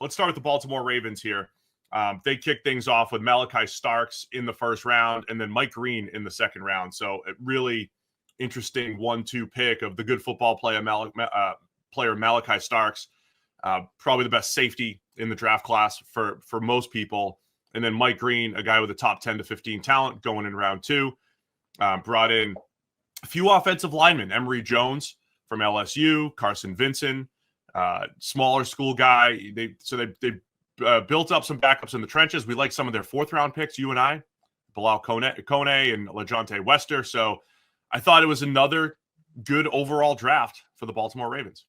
let's start with the Baltimore Ravens here. They kicked things off with Malaki Starks in the first round and then Mike Green in the second round. So a really interesting 1-2 pick of the good football player, Malaki Starks, probably the best safety in the draft class for most people. And then Mike Green, a guy with a top 10 to 15 talent going in round 2. Brought in a few offensive linemen, Emory Jones from LSU, Carson Vinson, smaller school guy. They built up some backups in the trenches. We like some of their fourth-round picks, you and I, Bilal Kone and LaJohntay Wester. So I thought it was another good overall draft for the Baltimore Ravens.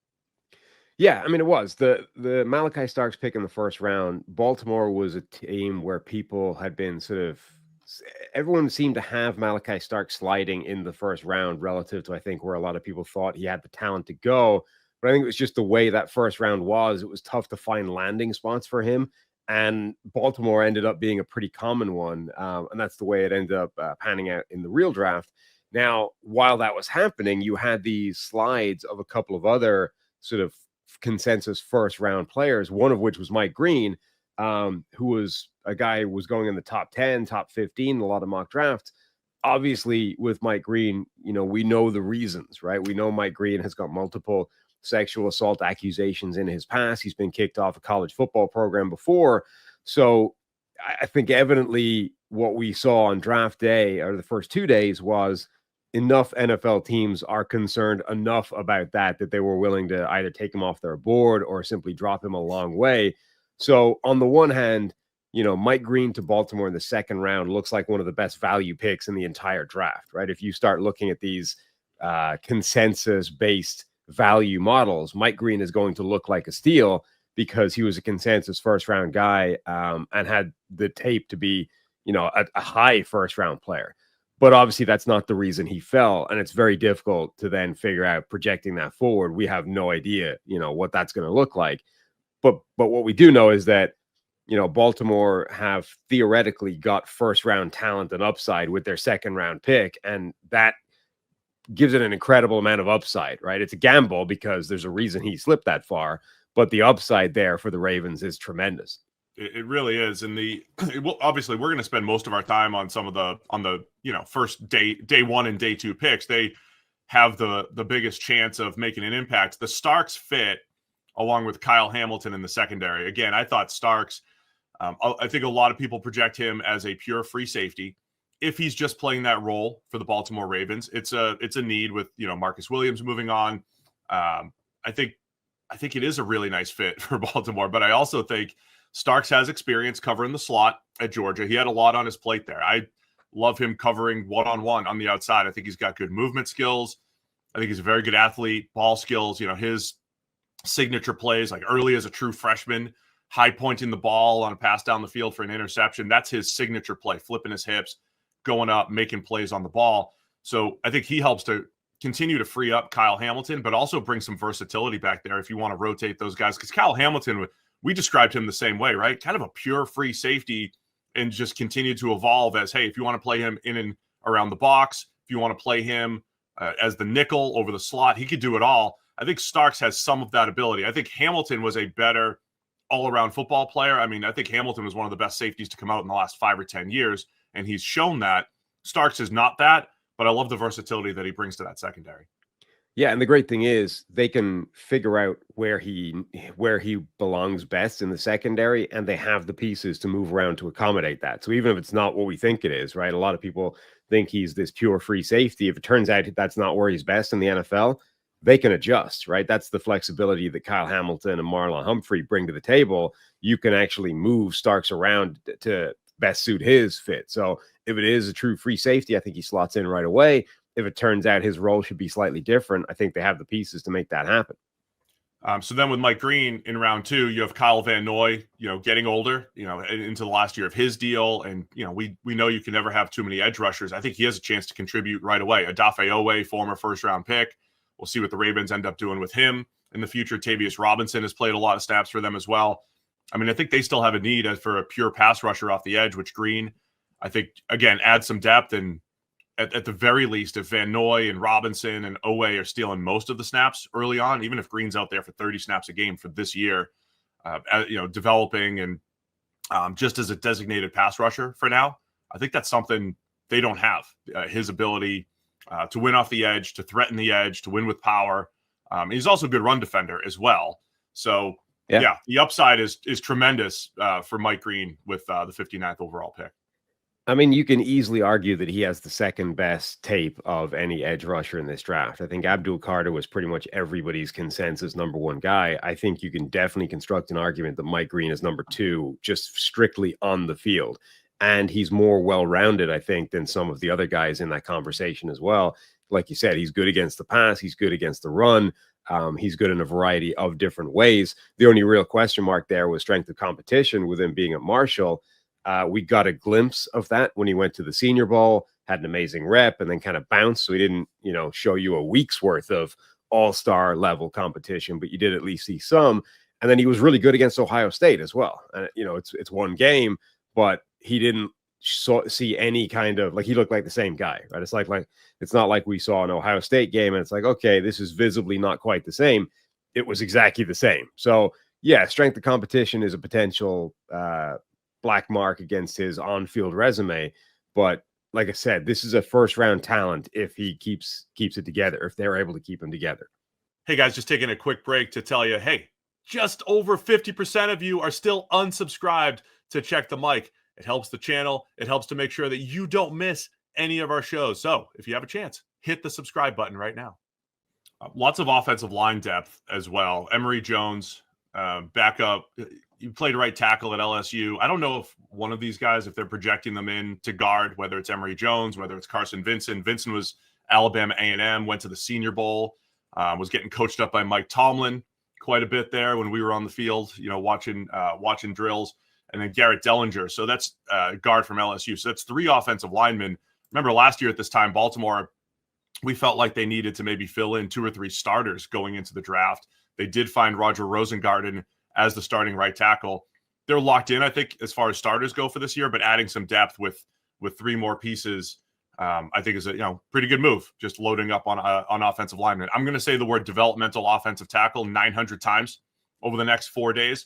Yeah, I mean, it was. The Malaki Starks pick in the first round, Baltimore was a team where people had been everyone seemed to have Malaki Starks sliding in the first round relative to, I think, where a lot of people thought he had the talent to go. But I think it was just the way that first round was. It was tough to find landing spots for him. And Baltimore ended up being a pretty common one. And that's the way it ended up panning out in the real draft. Now, while that was happening, you had these slides of a couple of other sort of consensus first round players, one of which was Mike Green, who was a guy who was going in the top 10, top 15, a lot of mock drafts. Obviously, with Mike Green, we know the reasons, right? We know Mike Green has got multiple sexual assault accusations in his past. He's been kicked off a college football program before. So I think evidently what we saw on draft day or the first 2 days was enough NFL teams are concerned enough about that they were willing to either take him off their board or simply drop him a long way. So on the one hand, Mike Green to Baltimore in the second round looks like one of the best value picks in the entire draft, right? If you start looking at these consensus-based value models, Mike Green is going to look like a steal because he was a consensus first-round guy and had the tape to be, a high first-round player. But obviously, that's not the reason he fell, and it's very difficult to then figure out projecting that forward. We have no idea, what that's going to look like. But what we do know is that, Baltimore have theoretically got first-round talent and upside with their second-round pick, and that gives it an incredible amount of upside, right? It's a gamble because there's a reason he slipped that far, but the upside there for the Ravens is tremendous. It really is. And obviously we're going to spend most of our time on the first day 1 and day 2 picks. They have the biggest chance of making an impact. The Starks fit along with Kyle Hamilton in the secondary. Again, I thought Starks, I think a lot of people project him as a pure free safety. If he's just playing that role for the Baltimore Ravens, it's a need with, Marcus Williams moving on. I think it is a really nice fit for Baltimore, but I also think Starks has experience covering the slot at Georgia. He had a lot on his plate there. I love him covering one-on-one on the outside. I think he's got good movement skills. I think he's a very good athlete, ball skills. His signature plays, like early as a true freshman, high pointing the ball on a pass down the field for an interception. That's his signature play, flipping his hips, going up, making plays on the ball. So I think he helps to continue to free up Kyle Hamilton, but also bring some versatility back there if you want to rotate those guys. Because Kyle Hamilton, we described him the same way, right? Kind of a pure free safety and just continue to evolve as, hey, if you want to play him in and around the box, if you want to play him as the nickel over the slot, he could do it all. I think Starks has some of that ability. I think Hamilton was a better all-around football player. I mean, I think Hamilton was one of the best safeties to come out in the last 5 or 10 years, and he's shown that. Starks is not that, but I love the versatility that he brings to that secondary. Yeah, and the great thing is they can figure out where he belongs best in the secondary, and they have the pieces to move around to accommodate that. So even if it's not what we think it is, right? A lot of people think he's this pure free safety. If it turns out that's not where he's best in the NFL, they can adjust, right? That's the flexibility that Kyle Hamilton and Marlon Humphrey bring to the table. You can actually move Starks around to best suit his fit. So if it is a true free safety, I think he slots in right away. If it turns out his role should be slightly different, I think they have the pieces to make that happen. So then with Mike Green in round 2, you have Kyle Van Noy, getting older, into the last year of his deal. And, we know you can never have too many edge rushers. I think he has a chance to contribute right away. Odafe Owe, former first-round pick. We'll see what the Ravens end up doing with him in the future. Tavius Robinson has played a lot of snaps for them as well. I mean, I think they still have a need for a pure pass rusher off the edge, which Green, I think, again, adds some depth. And at the very least, if Van Noy and Robinson and Owe are stealing most of the snaps early on, even if Green's out there for 30 snaps a game for this year, developing and just as a designated pass rusher for now. I think that's something they don't have. His ability to win off the edge, to threaten the edge, to win with power. He's also a good run defender as well. So, yeah the upside is tremendous for Mike Green with the 59th overall pick. I mean, you can easily argue that he has the second best tape of any edge rusher in this draft. I think Abdul Carter was pretty much everybody's consensus number one guy. I think you can definitely construct an argument that Mike Green is number two, just strictly on the field. And he's more well-rounded, I think, than some of the other guys in that conversation as well. Like you said, he's good against the pass. He's good against the run. He's good in a variety of different ways. The only real question mark there was strength of competition with him being at Marshall. We got a glimpse of that when he went to the Senior Bowl, had an amazing rep, and then kind of bounced. So he didn't, show you a week's worth of all-star level competition, but you did at least see some. And then he was really good against Ohio State as well. And, it's one game, but he didn't see any kind of, he looked like the same guy, right? It's it's not like we saw an Ohio State game and it's like, okay, this is visibly not quite the same. It was exactly the same. So yeah, strength of competition is a potential black mark against his on-field resume. But like I said, this is a first-round talent if he keeps it together, if they're able to keep him together. Hey, guys, just taking a quick break to tell you, hey, just over 50% of you are still unsubscribed to Check the Mic. It helps the channel. It helps to make sure that you don't miss any of our shows. So if you have a chance, hit the subscribe button right now. Lots of offensive line depth as well. Emory Jones, backup. You played right tackle at LSU. I don't know if one of these guys, if they're projecting them in to guard, whether it's Emory Jones, whether it's Carson Vincent. Vincent was Alabama A&M, went to the Senior Bowl, was getting coached up by Mike Tomlin quite a bit there when we were on the field, watching drills. And then Garrett Dellinger. So that's guard from LSU. So that's three offensive linemen. Remember last year at this time, Baltimore, we felt like they needed to maybe fill in two or three starters going into the draft. They did find Roger Rosengarten as the starting right tackle. They're locked in, I think, as far as starters go for this year, but adding some depth with three more pieces, I think is a pretty good move, just loading up on offensive linemen. I'm going to say the word developmental offensive tackle 900 times over the next 4 days.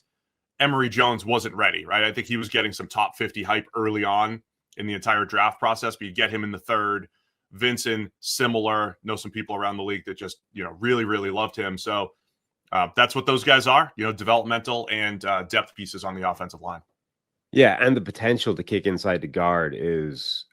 Emory Jones wasn't ready, right? I think he was getting some top 50 hype early on in the entire draft process, but you get him in the third. Vincent, similar. Know some people around the league that just, really, really loved him. So that's what those guys are, developmental and depth pieces on the offensive line. Yeah, and the potential to kick inside the guard is,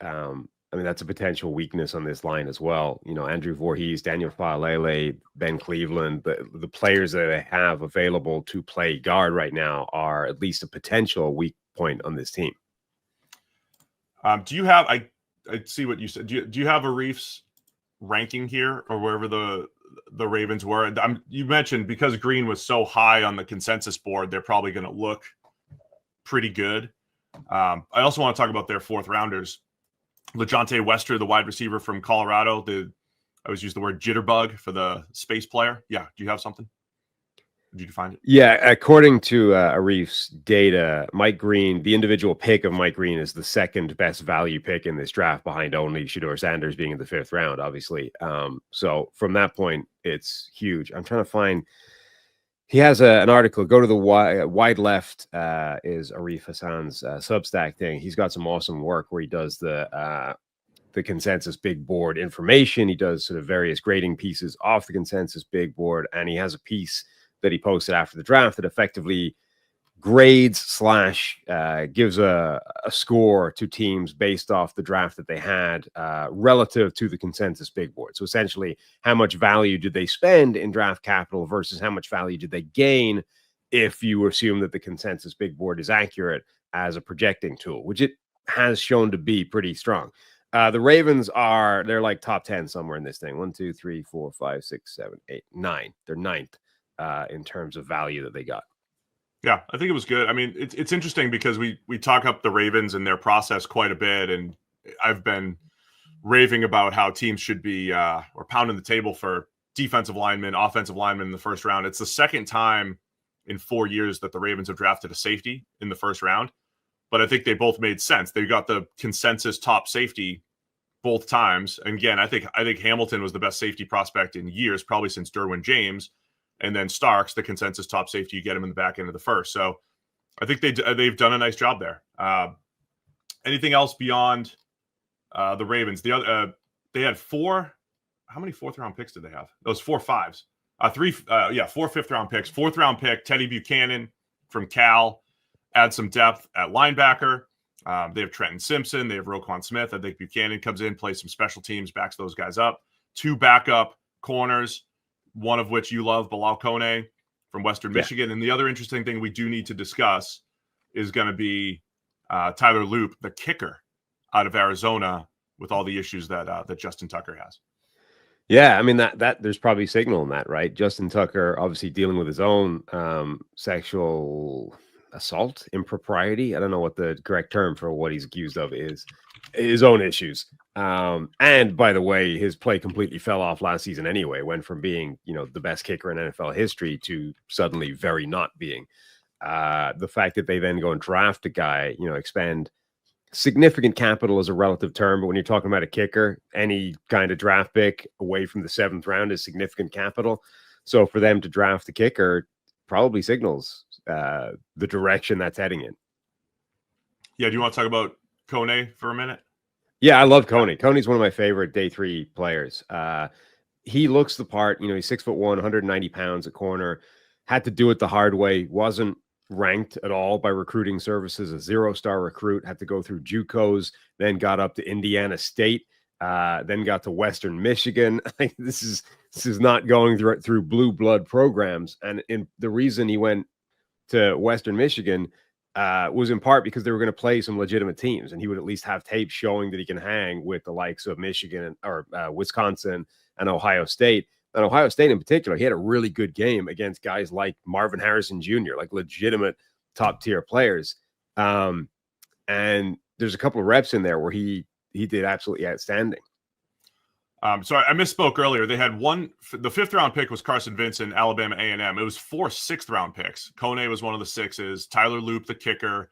that's a potential weakness on this line as well. Andrew Voorhees, Daniel Faalele, Ben Cleveland, the players that they have available to play guard right now are at least a potential weak point on this team. Do you have, I see what you said. Do you have a Reefs ranking here or wherever the Ravens were? You mentioned because Green was so high on the consensus board, they're probably going to look pretty good. I also want to talk about their fourth rounders. LeJontay Wester, the wide receiver from Colorado. I always use the word jitterbug for the space player. Yeah. Do you have something? Did you find it? Yeah. According to Arif's data, Mike Green, the individual pick of Mike Green is the second best value pick in this draft behind only Shedeur Sanders being in the fifth round, obviously. So from that point, it's huge. I'm trying to find, he has an article. Go to the wide left is Arif Hassan's Substack thing. He's got some awesome work where he does the consensus big board information. He does sort of various grading pieces off the consensus big board, and he has a piece that he posted after the draft that effectively grades / gives a score to teams based off the draft that they had relative to the consensus big board. So essentially, how much value did they spend in draft capital versus how much value did they gain if you assume that the consensus big board is accurate as a projecting tool, which it has shown to be pretty strong. The Ravens they're like top 10 somewhere in this thing. 1, 2, 3, 4, 5, 6, 7, 8, 9. They're ninth in terms of value that they got. Yeah, I think it was good. I mean, it's interesting because we talk up the Ravens and their process quite a bit, and I've been raving about how teams should be or pounding the table for defensive linemen, offensive linemen in the first round. It's the second time in 4 years that the Ravens have drafted a safety in the first round, but I think they both made sense. They got the consensus top safety both times. And again, I think Hamilton was the best safety prospect in years, probably since Derwin James. and then Starks, the consensus top safety, you get him in the back end of the first. So I think they've done a nice job there. Anything else beyond the Ravens? They had four. How many fourth round picks did they have? Those 4 5s. 4 fifth round picks. Fourth round pick, Teddy Buchanan from Cal. Add some depth at linebacker. They have Trenton Simpson. They have Roquan Smith. I think Buchanan comes in, plays some special teams, backs those guys up. 2 backup corners, one of which you love, Bilal Kone from Western Michigan. And the other interesting thing we do need to discuss is going to be Tyler Loop, the kicker out of Arizona, with all the issues that Justin Tucker has. Yeah, I mean that there's probably signal in that, right? Justin Tucker obviously dealing with his own sexual assault, impropriety. I don't know what the correct term for what he's accused of is. His own issues. And by the way, his play completely fell off last season anyway. Went from being, the best kicker in NFL history to suddenly very not being. The fact that they then go and draft a guy, expend significant capital is a relative term, but when you're talking about a kicker, any kind of draft pick away from the 7th round is significant capital. So for them to draft a kicker probably signals the direction that's heading in. Yeah, do you want to talk about Kone for a minute? Yeah, I love Kone. Kone's one of my favorite day 3 players. He looks the part. He's 6'1", 190 pounds a corner. Had to do it the hard way. Wasn't ranked at all by recruiting services, a 0-star recruit, had to go through JUCOs, then got up to Indiana State, then got to Western Michigan. This is not going through blue blood programs. And the reason he went to Western Michigan was in part because they were going to play some legitimate teams, and he would at least have tape showing that he can hang with the likes of Michigan or Wisconsin and Ohio State. And Ohio State in particular, he had a really good game against guys like Marvin Harrison Jr., like legitimate top-tier players. And there's a couple of reps in there where he did absolutely outstanding. So I misspoke earlier. They had the 5th round pick was Carson Vincent, Alabama A&M. It was 4 6th round picks. Kone was one of the 6s. Tyler Loop, the kicker.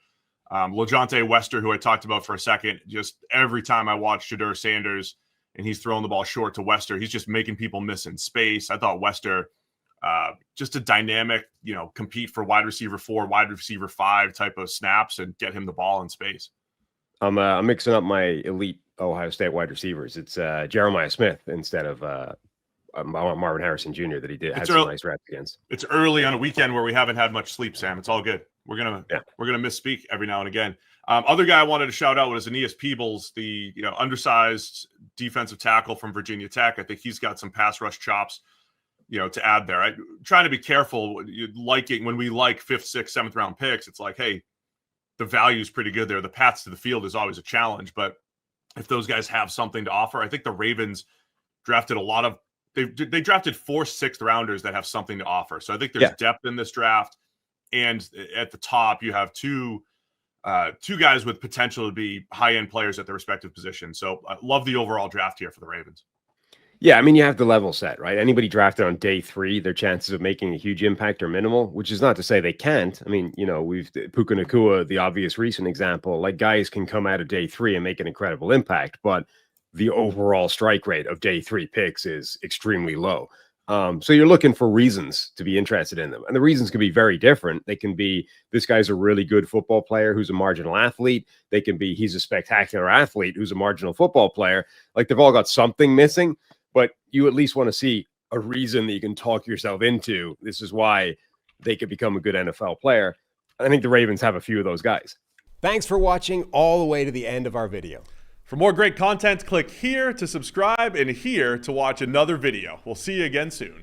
LeJontay Wester, who I talked about for a second. Just every time I watch Shadur Sanders and he's throwing the ball short to Wester, he's just making people miss in space. I thought Wester, just a dynamic, compete for wide receiver 4, wide receiver 5 type of snaps and get him the ball in space. I'm mixing up my elite Ohio State wide receivers. It's Jeremiah Smith instead of Marvin Harrison Jr. that he had some nice reps against. It's early on a weekend where we haven't had much sleep, Sam. It's all good. We're gonna misspeak every now and again. Other guy I wanted to shout out was Aeneas Peebles, the undersized defensive tackle from Virginia Tech. I think he's got some pass rush chops, to add there. I'm trying to be careful when we like 5th, 6th, 7th round picks. It's like, hey, the value is pretty good there. The paths to the field is always a challenge, but if those guys have something to offer, I think the Ravens drafted they drafted 4 6th rounders that have something to offer. So I think there's depth in this draft. And at the top, you have two guys with potential to be high-end players at their respective positions. So I love the overall draft here for the Ravens. Yeah, I mean, you have the level set, right? Anybody drafted on day 3, their chances of making a huge impact are minimal, which is not to say they can't. I mean, we've Puka Nacua, the obvious recent example, like guys can come out of day 3 and make an incredible impact, but the overall strike rate of day 3 picks is extremely low. So you're looking for reasons to be interested in them. And the reasons can be very different. They can be, this guy's a really good football player who's a marginal athlete. They can be, he's a spectacular athlete who's a marginal football player. Like they've all got something missing, but you at least want to see a reason that you can talk yourself into. This is why they could become a good NFL player. I think the Ravens have a few of those guys. Thanks for watching all the way to the end of our video. For more great content, click here to subscribe and here to watch another video. We'll see you again soon.